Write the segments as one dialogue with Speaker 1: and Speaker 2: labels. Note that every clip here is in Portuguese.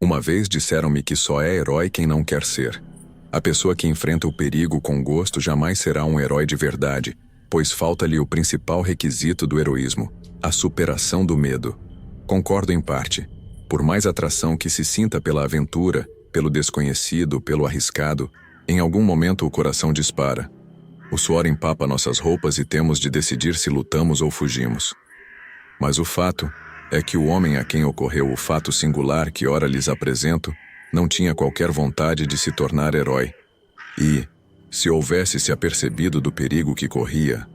Speaker 1: Uma vez disseram-me que só é herói quem não quer ser. A pessoa que enfrenta o perigo com gosto jamais será um herói de verdade, pois falta-lhe o principal requisito do heroísmo, a superação do medo. Concordo em parte. Por mais atração que se sinta pela aventura, pelo desconhecido, pelo arriscado, em algum momento o coração dispara. O suor empapa nossas roupas e temos de decidir se lutamos ou fugimos. Mas o fato é que o homem a quem ocorreu o fato singular que ora lhes apresento não tinha qualquer vontade de se tornar herói. E, se houvesse se apercebido do perigo que corria,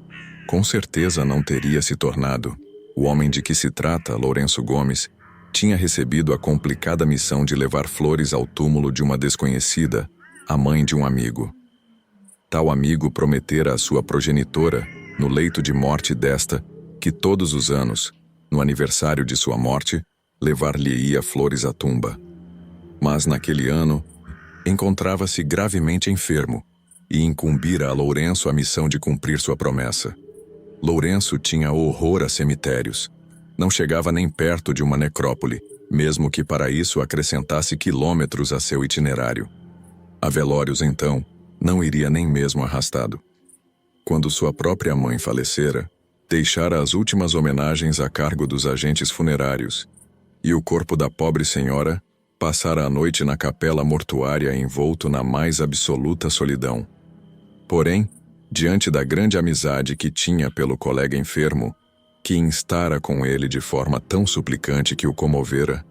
Speaker 1: com certeza não teria se tornado. O homem de que se trata, Lourenço Gomes, tinha recebido a complicada missão de levar flores ao túmulo de uma desconhecida, a mãe de um amigo. Tal amigo prometera à sua progenitora, no leito de morte desta, que todos os anos, no aniversário de sua morte, levar-lhe-ia flores à tumba. Mas naquele ano, encontrava-se gravemente enfermo e incumbira a Lourenço a missão de cumprir sua promessa. Lourenço tinha horror a cemitérios. Não chegava nem perto de uma necrópole, mesmo que para isso acrescentasse quilômetros a seu itinerário. A velórios, então, não iria nem mesmo arrastado. Quando sua própria mãe falecera, deixara as últimas homenagens a cargo dos agentes funerários, e o corpo da pobre senhora passara a noite na capela mortuária envolto na mais absoluta solidão. Porém, diante da grande amizade que tinha pelo colega enfermo, que instara com ele de forma tão suplicante que o comovera,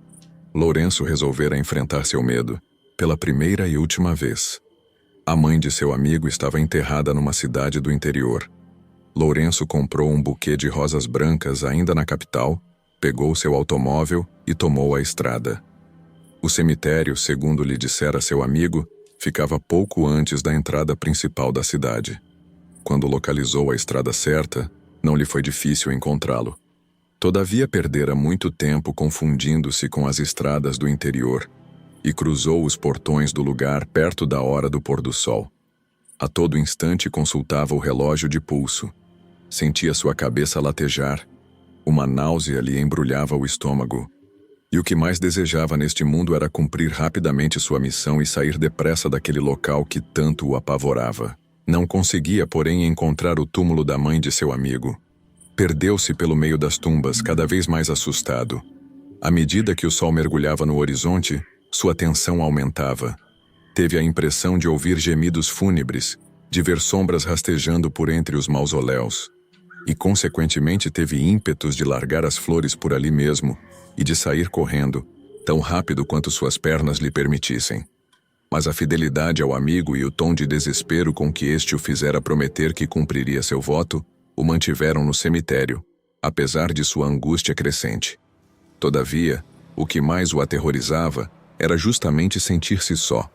Speaker 1: Lourenço resolvera enfrentar seu medo, pela primeira e última vez. A mãe de seu amigo estava enterrada numa cidade do interior. Lourenço comprou um buquê de rosas brancas ainda na capital, pegou seu automóvel e tomou a estrada. O cemitério, segundo lhe dissera seu amigo, ficava pouco antes da entrada principal da cidade. Quando localizou a estrada certa, não lhe foi difícil encontrá-lo. Todavia perdera muito tempo confundindo-se com as estradas do interior e cruzou os portões do lugar perto da hora do pôr do sol. A todo instante consultava o relógio de pulso. Sentia sua cabeça latejar. Uma náusea lhe embrulhava o estômago. E o que mais desejava neste mundo era cumprir rapidamente sua missão e sair depressa daquele local que tanto o apavorava. Não conseguia, porém, encontrar o túmulo da mãe de seu amigo. Perdeu-se pelo meio das tumbas, cada vez mais assustado. À medida que o sol mergulhava no horizonte, sua tensão aumentava. Teve a impressão de ouvir gemidos fúnebres, de ver sombras rastejando por entre os mausoléus. E, consequentemente, teve ímpetos de largar as flores por ali mesmo e de sair correndo, tão rápido quanto suas pernas lhe permitissem. Mas a fidelidade ao amigo e o tom de desespero com que este o fizera prometer que cumpriria seu voto, o mantiveram no cemitério, apesar de sua angústia crescente. Todavia, o que mais o aterrorizava era justamente sentir-se só,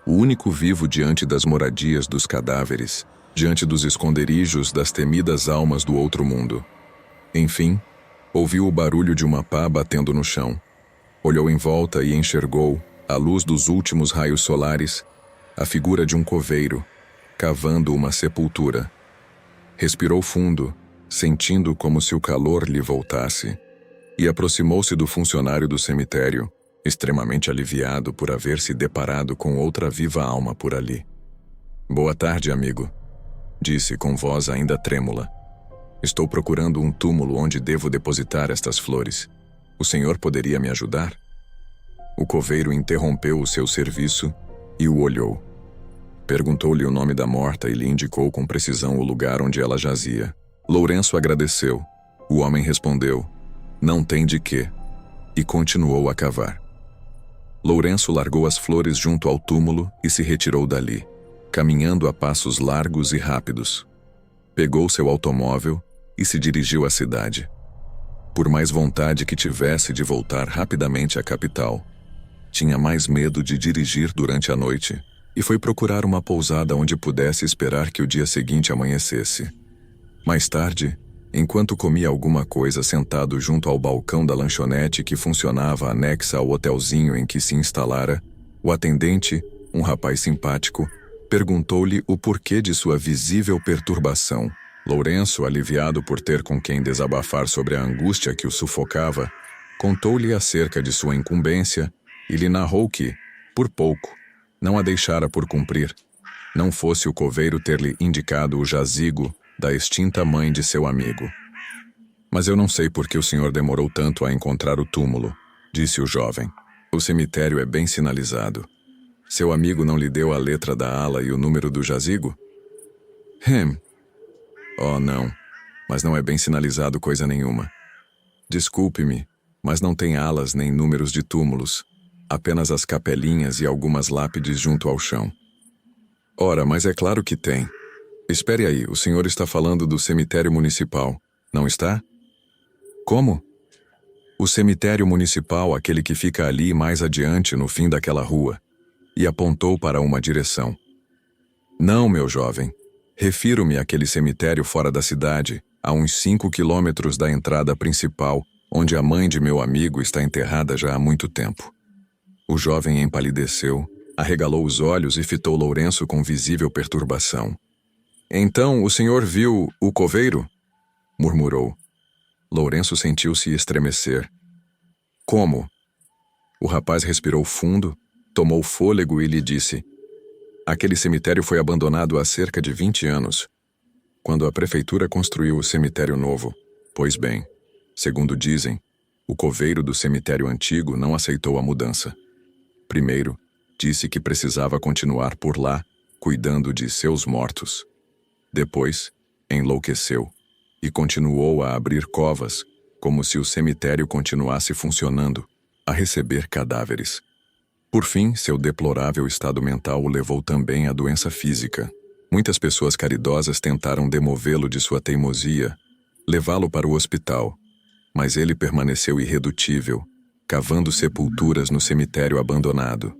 Speaker 1: o único vivo diante das moradias dos cadáveres, diante dos esconderijos das temidas almas do outro mundo. Enfim, ouviu o barulho de uma pá batendo no chão. Olhou em volta e enxergou, à luz dos últimos raios solares, a figura de um coveiro, cavando uma sepultura. Respirou fundo, sentindo como se o calor lhe voltasse, e aproximou-se do funcionário do cemitério, extremamente aliviado por haver se deparado com outra viva alma por ali. "Boa tarde, amigo", disse com voz ainda trêmula. "Estou procurando um túmulo onde devo depositar estas flores. O senhor poderia me ajudar?" O coveiro interrompeu o seu serviço e o olhou. Perguntou-lhe o nome da morta e lhe indicou com precisão o lugar onde ela jazia. Lourenço agradeceu. O homem respondeu: "Não tem de quê", e continuou a cavar. Lourenço largou as flores junto ao túmulo e se retirou dali, caminhando a passos largos e rápidos. Pegou seu automóvel e se dirigiu à cidade. Por mais vontade que tivesse de voltar rapidamente à capital, tinha mais medo de dirigir durante a noite e foi procurar uma pousada onde pudesse esperar que o dia seguinte amanhecesse. Mais tarde, enquanto comia alguma coisa sentado junto ao balcão da lanchonete que funcionava anexa ao hotelzinho em que se instalara, o atendente, um rapaz simpático, perguntou-lhe o porquê de sua visível perturbação. Lourenço, aliviado por ter com quem desabafar sobre a angústia que o sufocava, contou-lhe acerca de sua incumbência e lhe narrou que, por pouco, não a deixara por cumprir, não fosse o coveiro ter-lhe indicado o jazigo da extinta mãe de seu amigo. Mas eu não sei por que o senhor demorou tanto a encontrar o túmulo, disse o jovem. O cemitério é bem sinalizado. Seu amigo não lhe deu a letra da ala e o número do jazigo? Oh, não. Mas não é bem sinalizado coisa nenhuma. Desculpe-me, mas não tem alas nem números de túmulos. Apenas as capelinhas e algumas lápides junto ao chão. Ora, mas é claro que tem. Espere aí, o senhor está falando do cemitério municipal, não está? Como? O cemitério municipal, aquele que fica ali mais adiante no fim daquela rua, e apontou para uma direção. Não, meu jovem. Refiro-me àquele cemitério fora da cidade, a uns 5 quilômetros da entrada principal, onde a mãe de meu amigo está enterrada já há muito tempo. O jovem empalideceu, arregalou os olhos e fitou Lourenço com visível perturbação. Então, o senhor viu o coveiro? Murmurou. Lourenço sentiu-se estremecer. Como? O rapaz respirou fundo, tomou fôlego e lhe disse: aquele cemitério foi abandonado há cerca de 20 anos, quando a prefeitura construiu o cemitério novo. Pois bem, segundo dizem, o coveiro do cemitério antigo não aceitou a mudança. Primeiro, disse que precisava continuar por lá, cuidando de seus mortos. Depois, enlouqueceu e continuou a abrir covas, como se o cemitério continuasse funcionando, a receber cadáveres. Por fim, seu deplorável estado mental o levou também à doença física. Muitas pessoas caridosas tentaram demovê-lo de sua teimosia, levá-lo para o hospital, mas ele permaneceu irredutível, cavando sepulturas no cemitério abandonado.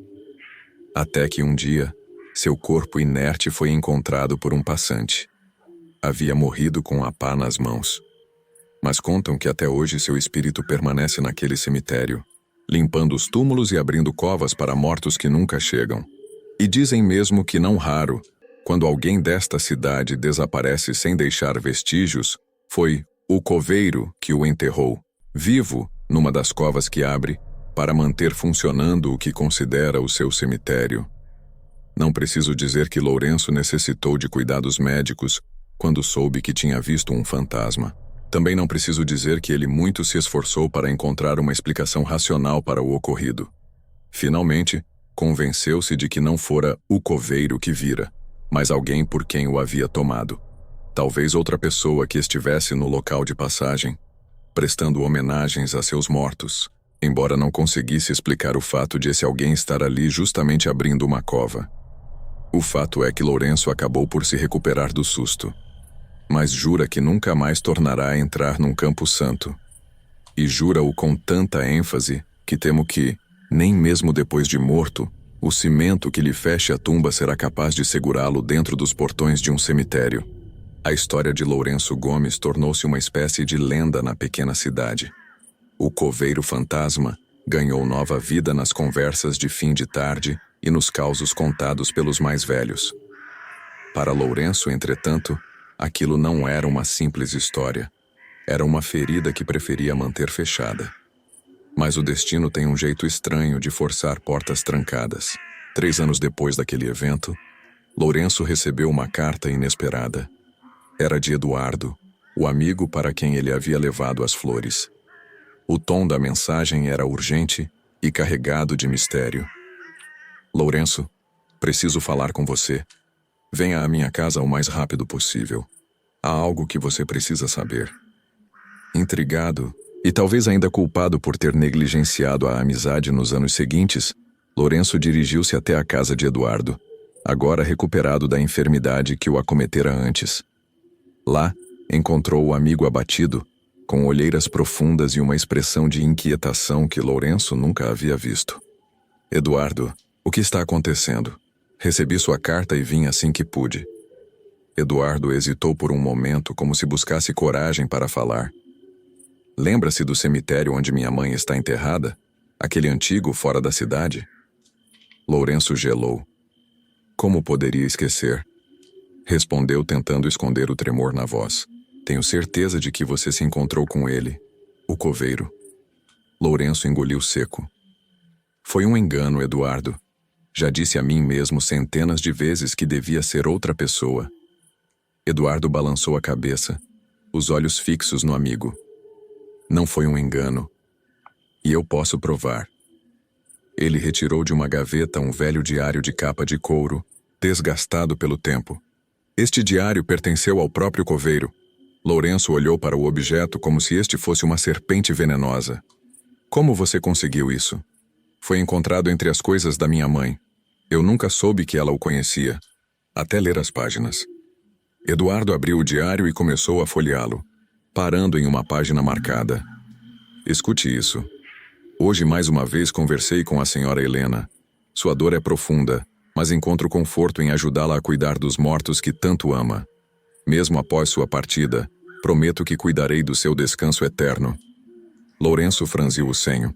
Speaker 1: Até que um dia, seu corpo inerte foi encontrado por um passante. Havia morrido com a pá nas mãos. Mas contam que até hoje seu espírito permanece naquele cemitério, limpando os túmulos e abrindo covas para mortos que nunca chegam. E dizem mesmo que não raro, quando alguém desta cidade desaparece sem deixar vestígios, foi o coveiro que o enterrou, vivo, numa das covas que abre, para manter funcionando o que considera o seu cemitério. Não preciso dizer que Lourenço necessitou de cuidados médicos quando soube que tinha visto um fantasma. Também não preciso dizer que ele muito se esforçou para encontrar uma explicação racional para o ocorrido. Finalmente, convenceu-se de que não fora o coveiro que vira, mas alguém por quem o havia tomado. Talvez outra pessoa que estivesse no local de passagem, prestando homenagens a seus mortos, embora não conseguisse explicar o fato de esse alguém estar ali justamente abrindo uma cova. O fato é que Lourenço acabou por se recuperar do susto, mas jura que nunca mais tornará a entrar num campo santo. E jura-o com tanta ênfase que temo que, nem mesmo depois de morto, o cimento que lhe feche a tumba será capaz de segurá-lo dentro dos portões de um cemitério. A história de Lourenço Gomes tornou-se uma espécie de lenda na pequena cidade. O coveiro fantasma ganhou nova vida nas conversas de fim de tarde e nos causos contados pelos mais velhos. Para Lourenço, entretanto, aquilo não era uma simples história. Era uma ferida que preferia manter fechada. Mas o destino tem um jeito estranho de forçar portas trancadas. 3 anos depois daquele evento, Lourenço recebeu uma carta inesperada. Era de Eduardo, o amigo para quem ele havia levado as flores. O tom da mensagem era urgente e carregado de mistério. Lourenço, preciso falar com você. Venha à minha casa o mais rápido possível. Há algo que você precisa saber. Intrigado, e talvez ainda culpado por ter negligenciado a amizade nos anos seguintes, Lourenço dirigiu-se até a casa de Eduardo, agora recuperado da enfermidade que o acometera antes. Lá, encontrou o amigo abatido, com olheiras profundas e uma expressão de inquietação que Lourenço nunca havia visto. Eduardo, o que está acontecendo? Recebi sua carta e vim assim que pude. Eduardo hesitou por um momento, como se buscasse coragem para falar. Lembra-se do cemitério onde minha mãe está enterrada? Aquele antigo fora da cidade? Lourenço gelou. Como poderia esquecer? Respondeu tentando esconder o tremor na voz. Tenho certeza de que você se encontrou com ele, o coveiro. Lourenço engoliu seco. Foi um engano, Eduardo. Já disse a mim mesmo centenas de vezes que devia ser outra pessoa. Eduardo balançou a cabeça, os olhos fixos no amigo. Não foi um engano. E eu posso provar. Ele retirou de uma gaveta um velho diário de capa de couro, desgastado pelo tempo. Este diário pertenceu ao próprio coveiro. Lourenço olhou para o objeto como se este fosse uma serpente venenosa. Como você conseguiu isso? Foi encontrado entre as coisas da minha mãe. Eu nunca soube que ela o conhecia, até ler as páginas. Eduardo abriu o diário e começou a folheá-lo, parando em uma página marcada. Escute isso. Hoje mais uma vez conversei com a senhora Helena. Sua dor é profunda, mas encontro conforto em ajudá-la a cuidar dos mortos que tanto ama. Mesmo após sua partida, prometo que cuidarei do seu descanso eterno. Lourenço franziu o senho.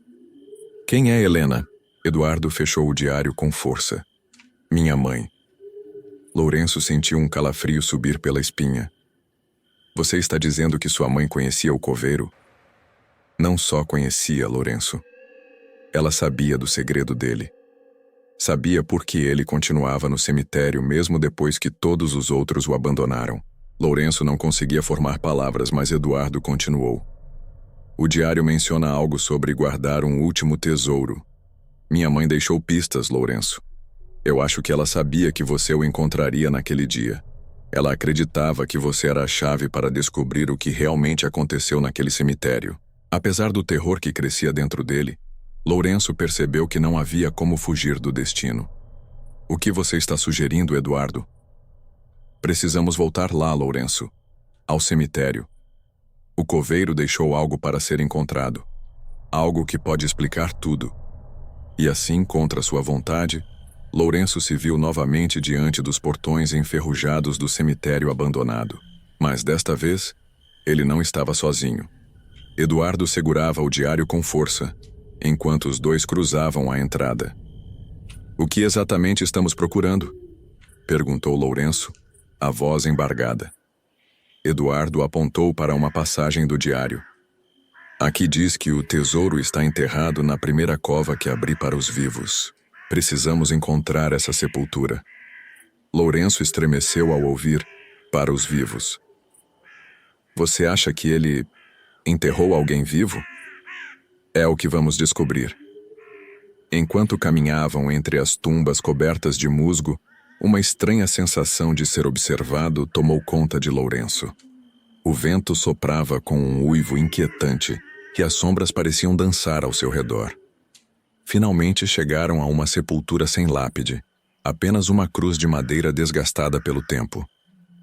Speaker 1: Quem é Helena? Eduardo fechou o diário com força. Minha mãe. Lourenço sentiu um calafrio subir pela espinha. Você está dizendo que sua mãe conhecia o coveiro? Não só conhecia, Lourenço. Ela sabia do segredo dele. Sabia por que ele continuava no cemitério mesmo depois que todos os outros o abandonaram. Lourenço não conseguia formar palavras, mas Eduardo continuou. O diário menciona algo sobre guardar um último tesouro. Minha mãe deixou pistas, Lourenço. Eu acho que ela sabia que você o encontraria naquele dia. Ela acreditava que você era a chave para descobrir o que realmente aconteceu naquele cemitério. Apesar do terror que crescia dentro dele, Lourenço percebeu que não havia como fugir do destino. O que você está sugerindo, Eduardo? Precisamos voltar lá, Lourenço. Ao cemitério. O coveiro deixou algo para ser encontrado. Algo que pode explicar tudo. E assim, contra sua vontade, Lourenço se viu novamente diante dos portões enferrujados do cemitério abandonado. Mas desta vez, ele não estava sozinho. Eduardo segurava o diário com força, enquanto os dois cruzavam a entrada. O que exatamente estamos procurando? Perguntou Lourenço, a voz embargada. Eduardo apontou para uma passagem do diário. Aqui diz que o tesouro está enterrado na primeira cova que abri para os vivos. Precisamos encontrar essa sepultura. Lourenço estremeceu ao ouvir para os vivos. Você acha que ele enterrou alguém vivo? É o que vamos descobrir. Enquanto caminhavam entre as tumbas cobertas de musgo, uma estranha sensação de ser observado tomou conta de Lourenço. O vento soprava com um uivo inquietante e as sombras pareciam dançar ao seu redor. Finalmente chegaram a uma sepultura sem lápide, apenas uma cruz de madeira desgastada pelo tempo.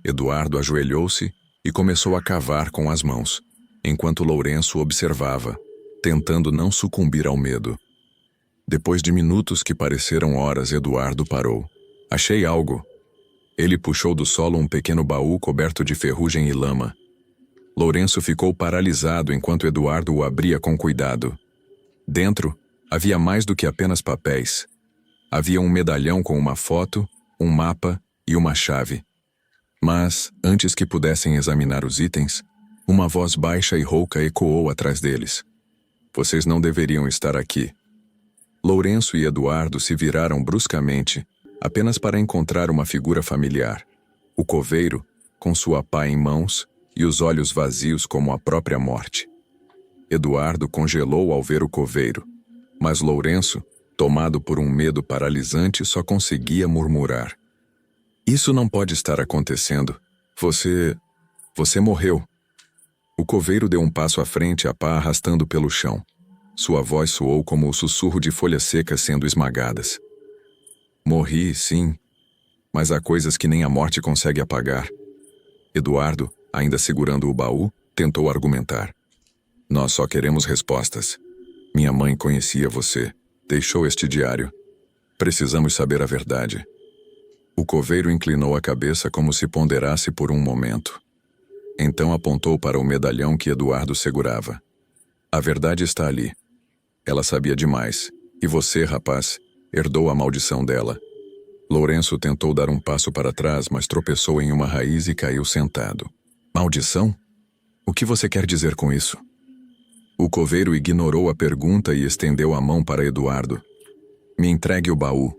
Speaker 1: Eduardo ajoelhou-se e começou a cavar com as mãos, enquanto Lourenço observava, tentando não sucumbir ao medo. Depois de minutos que pareceram horas, Eduardo parou. Achei algo. Ele puxou do solo um pequeno baú coberto de ferrugem e lama. Lourenço ficou paralisado enquanto Eduardo o abria com cuidado. Dentro, havia mais do que apenas papéis. Havia um medalhão com uma foto, um mapa e uma chave. Mas, antes que pudessem examinar os itens, uma voz baixa e rouca ecoou atrás deles. Vocês não deveriam estar aqui. Lourenço e Eduardo se viraram bruscamente, apenas para encontrar uma figura familiar. O coveiro, com sua pá em mãos e os olhos vazios como a própria morte. Eduardo congelou ao ver o coveiro, mas Lourenço, tomado por um medo paralisante, só conseguia murmurar. Isso não pode estar acontecendo. Você morreu. O coveiro deu um passo à frente, a pá arrastando pelo chão. Sua voz soou como o sussurro de folhas secas sendo esmagadas. Morri, sim, mas há coisas que nem a morte consegue apagar. Eduardo, ainda segurando o baú, tentou argumentar. Nós só queremos respostas. Minha mãe conhecia você. Deixou este diário. Precisamos saber a verdade. O coveiro inclinou a cabeça como se ponderasse por um momento. Então apontou para o medalhão que Eduardo segurava. A verdade está ali. Ela sabia demais. E você, rapaz, herdou a maldição dela. Lourenço tentou dar um passo para trás, mas tropeçou em uma raiz e caiu sentado. Maldição? O que você quer dizer com isso? O coveiro ignorou a pergunta e estendeu a mão para Eduardo. Me entregue o baú.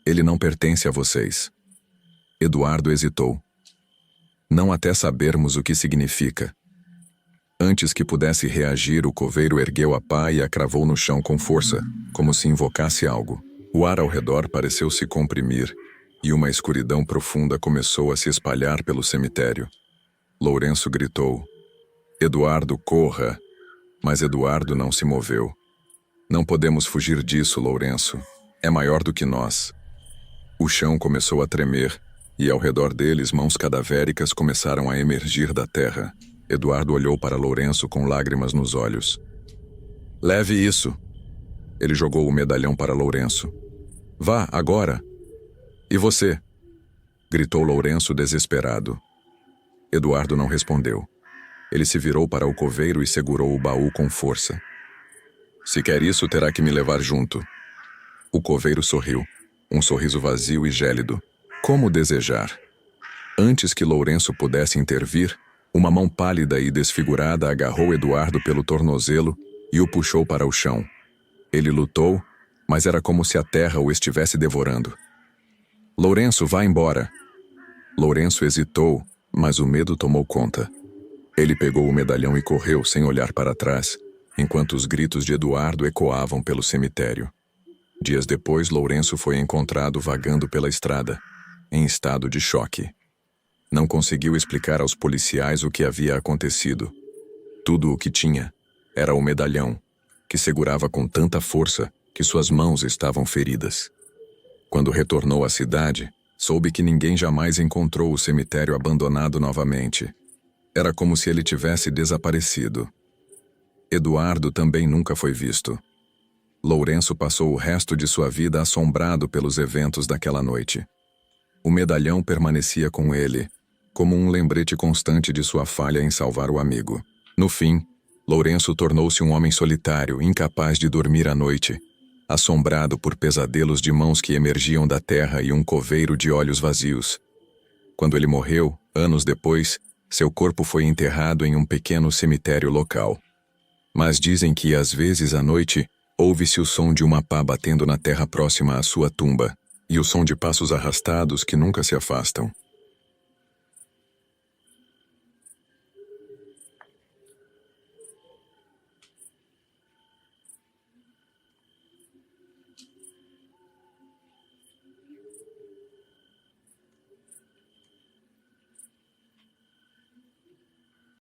Speaker 1: Ele não pertence a vocês. Eduardo hesitou. Não até sabermos o que significa. Antes que pudesse reagir, o coveiro ergueu a pá e a cravou no chão com força, como se invocasse algo. O ar ao redor pareceu se comprimir, e uma escuridão profunda começou a se espalhar pelo cemitério. Lourenço gritou: Eduardo, corra! Mas Eduardo não se moveu. Não podemos fugir disso, Lourenço. É maior do que nós. O chão começou a tremer, e ao redor deles mãos cadavéricas começaram a emergir da terra. Eduardo olhou para Lourenço com lágrimas nos olhos. Leve isso. Ele jogou o medalhão para Lourenço. Vá, agora. E você? Gritou Lourenço desesperado. Eduardo não respondeu. Ele se virou para o coveiro e segurou o baú com força. Se quer isso, terá que me levar junto. O coveiro sorriu, um sorriso vazio e gélido. Como desejar. Antes que Lourenço pudesse intervir, uma mão pálida e desfigurada agarrou Eduardo pelo tornozelo e o puxou para o chão. Ele lutou, mas era como se a terra o estivesse devorando. Lourenço, vá embora. Lourenço hesitou, mas o medo tomou conta. Ele pegou o medalhão e correu sem olhar para trás, enquanto os gritos de Eduardo ecoavam pelo cemitério. Dias depois, Lourenço foi encontrado vagando pela estrada, em estado de choque. Não conseguiu explicar aos policiais o que havia acontecido. Tudo o que tinha era o medalhão, que segurava com tanta força que suas mãos estavam feridas. Quando retornou à cidade, soube que ninguém jamais encontrou o cemitério abandonado novamente. Era como se ele tivesse desaparecido. Eduardo também nunca foi visto. Lourenço passou o resto de sua vida assombrado pelos eventos daquela noite. O medalhão permanecia com ele, como um lembrete constante de sua falha em salvar o amigo. No fim, Lourenço tornou-se um homem solitário, incapaz de dormir à noite, assombrado por pesadelos de mãos que emergiam da terra e um coveiro de olhos vazios. Quando ele morreu, anos depois, seu corpo foi enterrado em um pequeno cemitério local. Mas dizem que, às vezes à noite, ouve-se o som de uma pá batendo na terra próxima à sua tumba, e o som de passos arrastados que nunca se afastam.